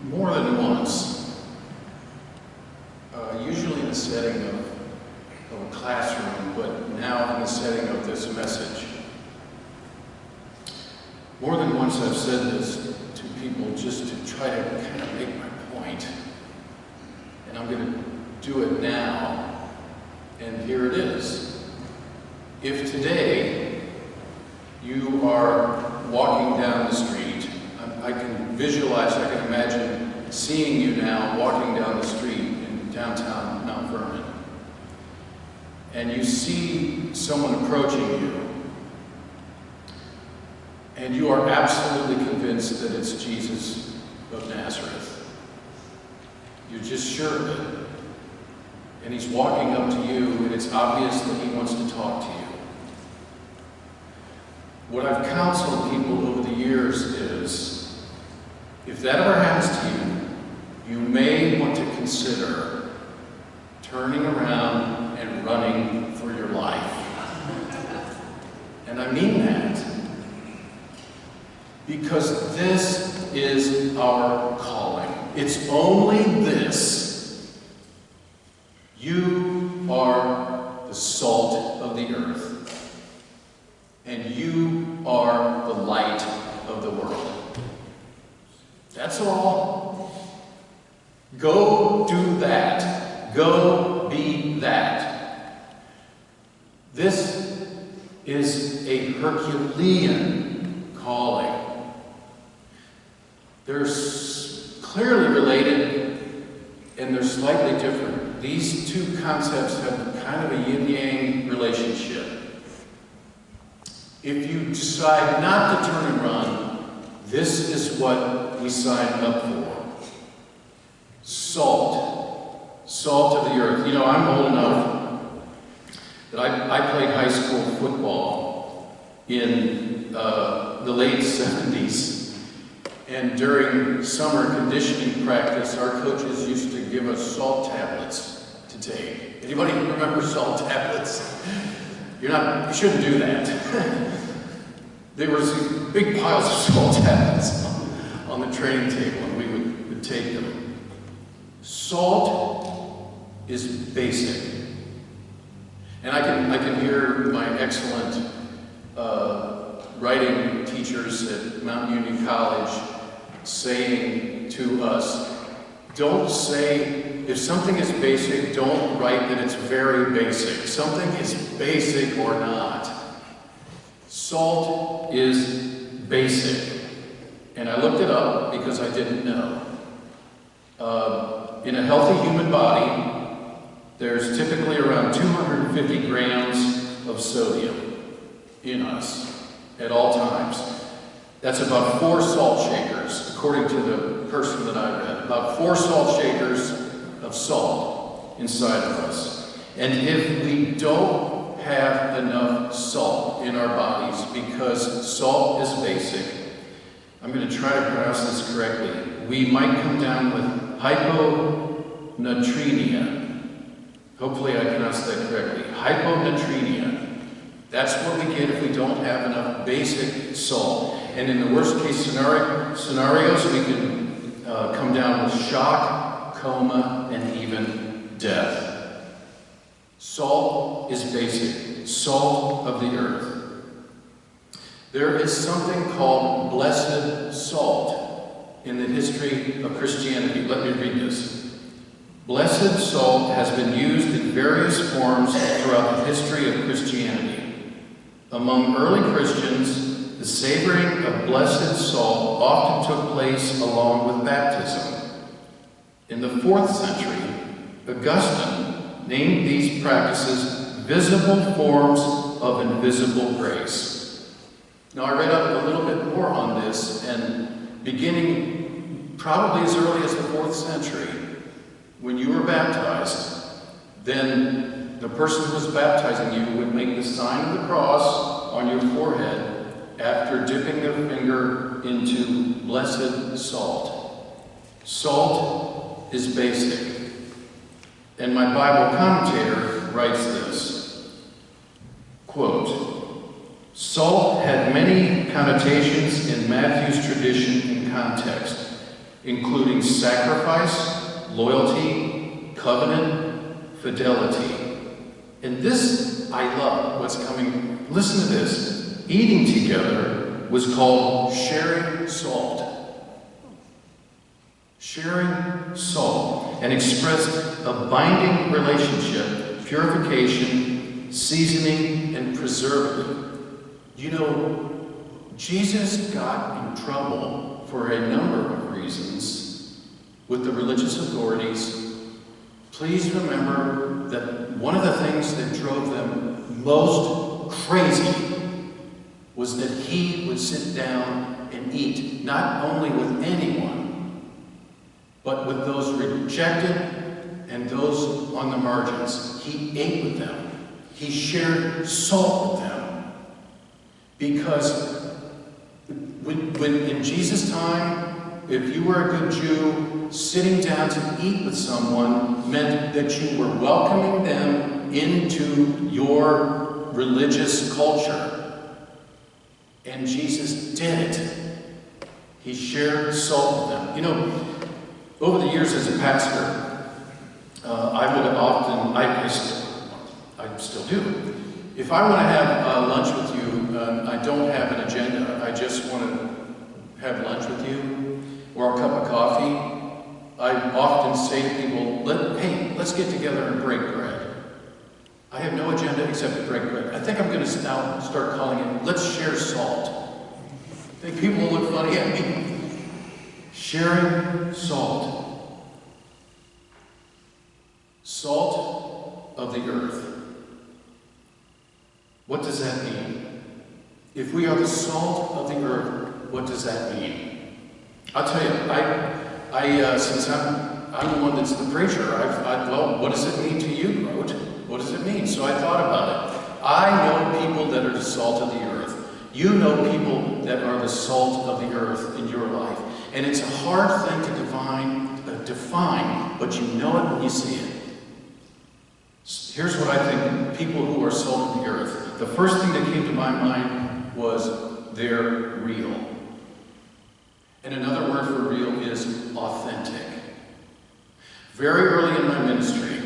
more than once, usually in the setting of a classroom, but now in the setting of this message. More than once I've said this to people just to try to kind of make my point. And I'm going to do it now, and here it is. If today you are walking down the street, I can visualize, I can imagine seeing you now walking down the street in downtown Mount Vernon, and you see someone approaching you, and you are absolutely convinced that it's Jesus of Nazareth. You're just sure of it. And he's walking up to you, and it's obvious that he wants to talk to you. What I've counseled people over the years is, if that ever happens to you, you may want to consider turning around and running for your life. And I mean that. Because this is our calling. It's only this. You are the salt of the earth, and you are the light of the world. That's all. Go do that. Go be that. This is a Herculean calling. They're clearly related, and they're slightly different. These two concepts have kind of a yin-yang relationship. If you decide not to turn and run, this is what we signed up for. Salt. Salt of the earth. You know, I'm old enough that I played high school football in the late 70s. And during summer conditioning practice, our coaches used to give us salt tablets to take. Anybody remember salt tablets? You shouldn't do that. There was big piles of salt tablets on the training table, and we would take them. Salt is basic. And I can hear my excellent writing teachers at Mount Union College saying to us, don't say, if something is basic, don't write that it's very basic. Something is basic or not. Salt is basic. And I looked it up because I didn't know. In a healthy human body, there's typically around 250 grams of sodium in us at all times. That's about 4 salt shakers, according to the person that I read. About 4 salt shakers of salt inside of us. And if we don't have enough salt in our bodies, because salt is basic, I'm going to try to pronounce this correctly, we might come down with hyponatremia. Hopefully I pronounced that correctly. Hyponatremia. That's what we get if we don't have enough basic salt. And in the worst case scenarios, we can come down with shock, coma, and even death. Salt is basic. Salt of the earth. There is something called blessed salt in the history of Christianity. Let me read this. Blessed salt has been used in various forms throughout the history of Christianity. Among early Christians, the savoring of blessed salt often took place along with baptism. In the 4th century, Augustine named these practices visible forms of invisible grace. Now, I read up a little bit more on this, and beginning probably as early as the 4th century, when you were baptized, then the person who was baptizing you would make the sign of the cross on your forehead after dipping their finger into blessed salt. Salt is basic. And my Bible commentator writes this, quote, "Salt had many connotations in Matthew's tradition and context. including sacrifice, loyalty, covenant, fidelity. And this, I love what's coming. Listen to this. Eating together was called sharing salt. Sharing salt, and expressed a binding relationship, purification, seasoning, and preserving. You know, Jesus got in trouble for a number of reasons with the religious authorities. Please remember that one of the things that drove them most crazy was that he would sit down and eat, not only with anyone, but with those rejected and those on the margins. He ate with them. He shared salt with them. Because when in Jesus' time, if you were a good Jew, sitting down to eat with someone meant that you were welcoming them into your religious culture. And Jesus did it. He shared salt with them. You know, over the years as a pastor, I would often, I still do. If I want to have lunch with you, I don't have an agenda, I just want to have lunch with you, or a cup of coffee, I often say to people, hey, let's get together and break bread. I have no agenda except to break bread. I think I'm going to now start calling it, let's share salt. I think people will look funny at me. Sharing salt. Salt of the earth. What does that mean? If we are the salt of the earth, what does that mean? I'll tell you, since I'm the one that's the preacher, well, what does it mean to you, Groat? What does it mean? So I thought about it. I know people that are the salt of the earth. You know people that are the salt of the earth in your life. And it's a hard thing to define, but you know it when you see it. Here's what I think, people who are salt of the earth. The first thing that came to my mind was they're real. And another word for real is authentic. Very early in my ministry,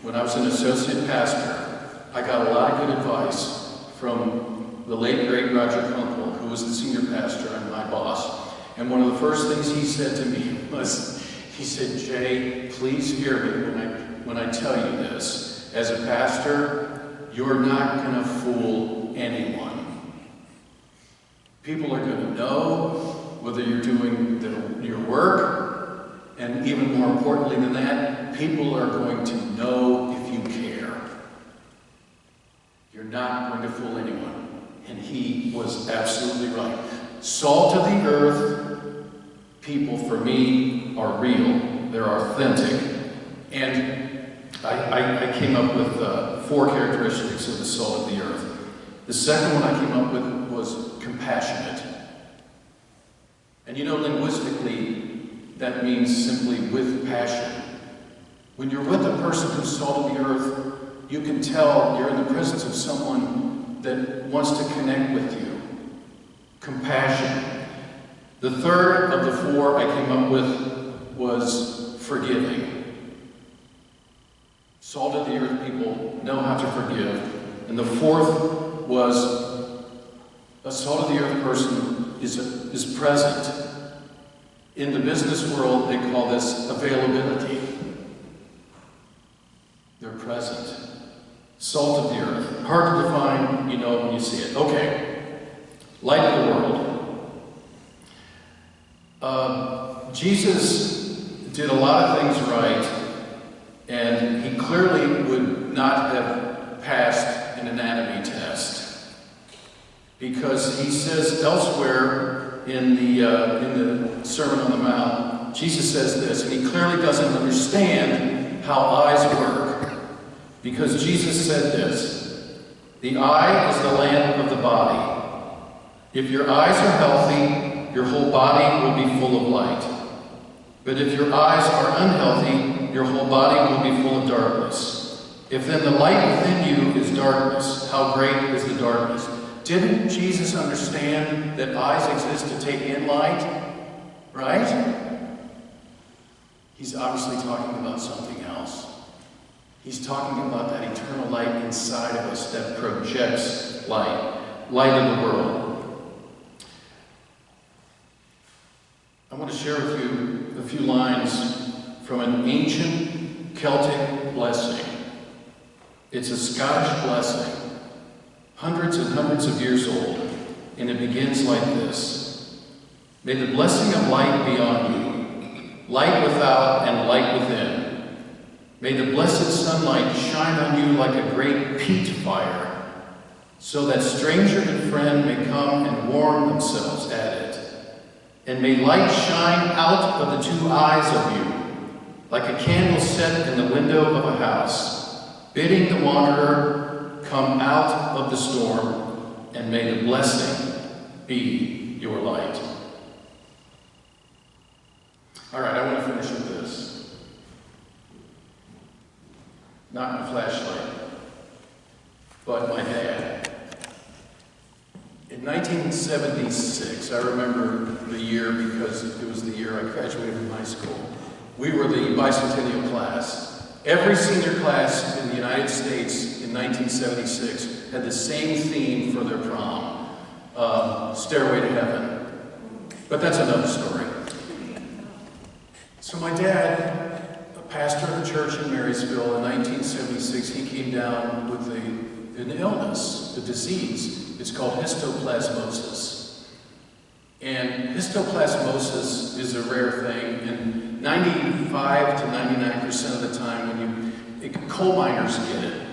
when I was an associate pastor, I got a lot of good advice from the late, great Roger Kunkel, who was the senior pastor and my boss. And one of the first things he said to me was, he said, Jay, please hear me when I tell you this. As a pastor, you're not going to fool anyone. People are going to know whether you're doing your work, and even more importantly than that, people are going to know if you care. You're not going to fool anyone. And he was absolutely right. Salt of the earth, people for me are real. They're authentic. And I came up with 4 characteristics of the salt of the earth. The second one I came up with was compassionate. And you know, linguistically, that means simply with passion. When you're with a person who's salt of the earth, you can tell you're in the presence of someone that wants to connect with you. Compassion. The third of the 4 I came up with was forgiving. Salt of the earth people know how to forgive. And the 4th was a salt of the earth person is present. In the business world, they call this availability. They're present. Salt of the earth. Hard to define, you know when you see it. Okay. Light of the world. Jesus did a lot of things right, and he clearly would not have passed an anatomy test, because he says elsewhere in the Sermon on the Mount, Jesus says this, and he clearly doesn't understand how eyes work, because Jesus said this: the eye is the lamp of the body. If your eyes are healthy, your whole body will be full of light. But if your eyes are unhealthy, your whole body will be full of darkness. If then the light within you is darkness, how great is the darkness? Didn't Jesus understand that eyes exist to take in light? Right? he's obviously talking about something else. He's talking about that eternal light inside of us that projects light, light of the world. I want to share with you a few lines from an ancient Celtic blessing. It's a Scottish blessing, hundreds and hundreds of years old, and it begins like this. May the blessing of light be on you, light without and light within. May the blessed sunlight shine on you like a great peat fire, so that stranger and friend may come and warm themselves at it. And may light shine out of the two eyes of you, like a candle set in the window of a house, bidding the wanderer come out of the storm, and may the blessing be your light. All right, I want to finish with this. Not my flashlight, but my dad. In 1976, I remember the year because it was the year I graduated from high school. We were the bicentennial class. Every senior class in the United States in 1976 had the same theme for their prom, Stairway to Heaven. But that's another story. So my dad, pastor of a church in Marysville in 1976, he came down with an illness, a disease. It's called histoplasmosis. And histoplasmosis is a rare thing, and 95 to 99% of the time coal miners get it.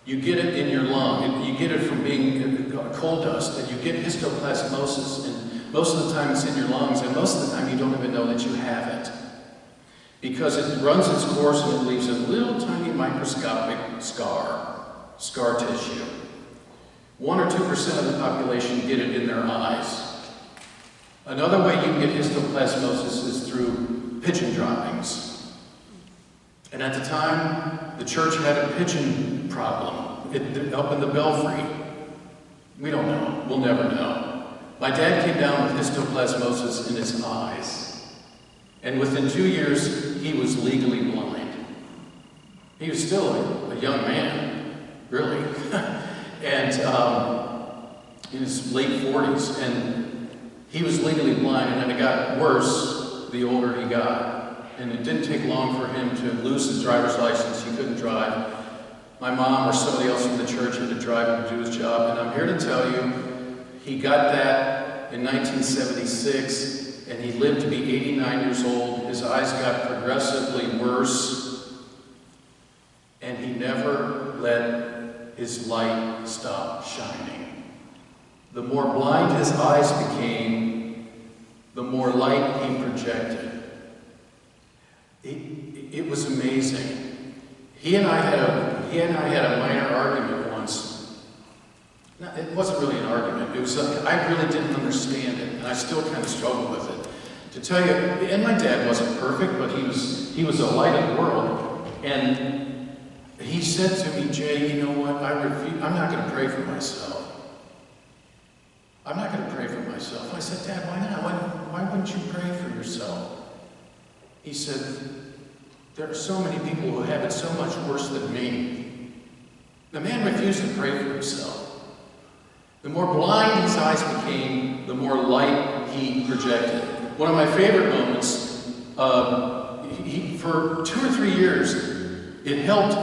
You get it in your lung, you get it from being coal dust, and you get histoplasmosis, and most of the time it's in your lungs, and most of the time you don't even know that you have it. Because it runs its course and it leaves a little tiny microscopic scar tissue. 1 or 2% of the population get it in their eyes. Another way you can get histoplasmosis is through pigeon droppings. And at the time, the church had a pigeon problem up in the belfry. We don't know. We'll never know. My dad came down with histoplasmosis in his eyes. And within 2 years, he was legally blind. He was still a young man, really. And in his late 40s. And he was legally blind, and then it got worse the older he got. And it didn't take long for him to lose his driver's license. He couldn't drive. My mom or somebody else from the church had to drive him to do his job. And I'm here to tell you, he got that in 1976. And he lived to be 89 years old. His eyes got progressively worse. And he never let his light stop shining. The more blind his eyes became, the more light he projected. It was amazing. He and I had a minor argument once. It wasn't really an argument. It was I really didn't understand it, and I still kind of struggle with it. To tell you, and my dad wasn't perfect, but he was a light of the world. And he said to me, Jay, you know what? I'm not going to pray for myself. I'm not going to pray for myself. I said, Dad, why not? Why wouldn't you pray for yourself? He said, there are so many people who have it so much worse than me. The man refused to pray for himself. The more blind his eyes became, the more light he projected. One of my favorite moments, for 2 or 3 years, it helped,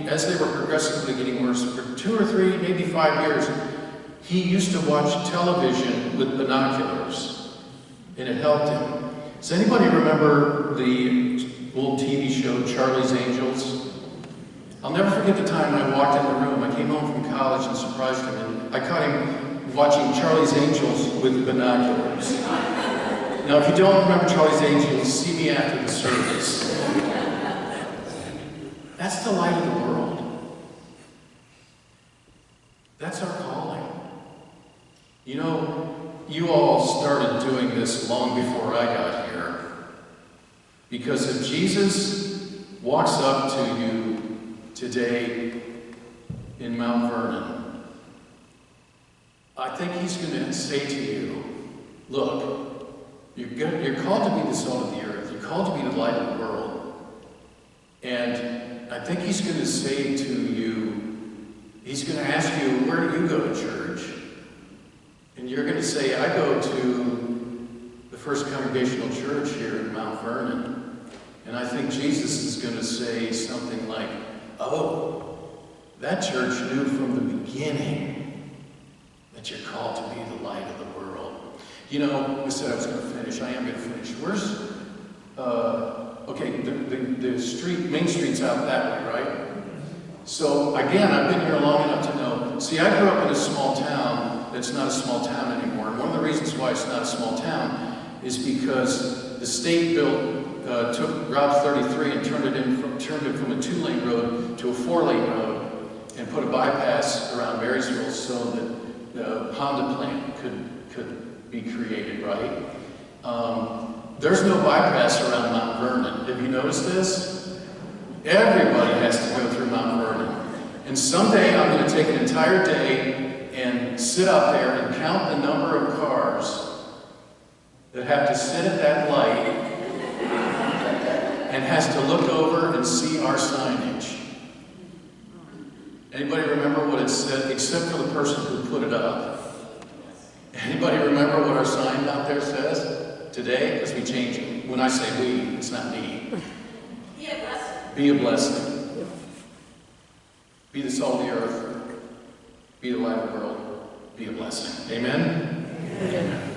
as they were progressively getting worse, for 2 or 3, maybe 5 years, he used to watch television with binoculars, and it helped him. Does anybody remember the old TV show, Charlie's Angels? I'll never forget the time when I walked in the room. I came home from college and surprised him, and I caught him watching Charlie's Angels with binoculars. Now, if you don't remember Charlie's Angels, see me after the service. That's the light of the world. That's our calling. You know, you all started doing this long before I got here. Because if Jesus walks up to you today in Mount Vernon, I think he's going to say to you, look, you're called to be the salt of the earth. You're called to be the light of the world. And I think he's going to say to you, he's going to ask you, where do you go to church? And you're going to say, I go to the First Congregational Church here in Mount Vernon. And I think Jesus is going to say something like, oh, that church knew from the beginning that you're called to be the light of the world. You know, I said I was going to finish. I am going to finish. Where's, okay, the street, Main Street's out that way, right? So, again, I've been here long enough to know. See, I grew up in a small town that's not a small town anymore. And one of the reasons why it's not a small town is because the state took Route 33 and turned it from a 2-lane road to a 4-lane road and put a bypass around Marysville so that the Honda plant could be created, right? There's no bypass around Mount Vernon. Have you noticed this? Everybody has to go through Mount Vernon. And someday I'm going to take an entire day and sit up there and count the number of cars that have to sit at that light and has to look over and see our signage. Anybody remember what it said, except for the person who put it up? Anybody remember what our sign out there says today? Because we change it. When I say we, it's not me. Be a blessing. Be a blessing. Be the salt of the earth. Be the light of the world. Be a blessing. Amen? Amen.